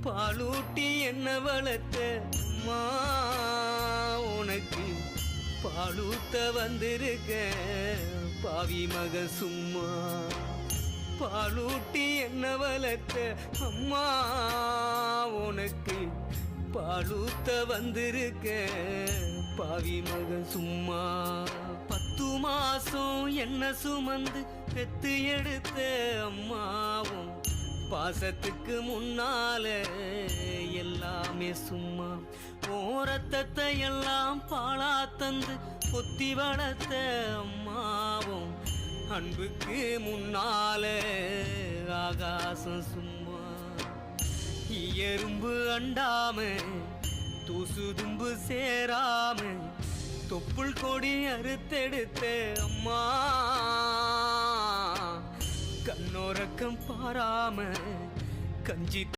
பாலூட்டி என்ன வளர்த்த அம்மா உனக்கு பாலூத்த வந்திருக்க பாவி மக சும்மா. பாலூட்டி என்ன வளர்த்த அம்மா உனக்கு பாலூத்த வந்திருக்க பாவி மக சும்மா. 10 மாசம் என்ன சுமந்து பெத்து எடுத்த அம்மாவும் பாசத்துக்கு முன்னால எல்லாமே சும்மா. ஓரத்தத்தை எல்லாம் பாழா தந்து கொத்தி வளர்த்த அம்மாவும் அன்புக்கு முன்னால ஆகாசம் சும்மா. எறும்பு அண்டாம தூசு தும்பு சேராம தொப்புள் கொடி அறுத்தெடுத்த அம்மா கண்ணோரக்கம் பாராம கஞ்சி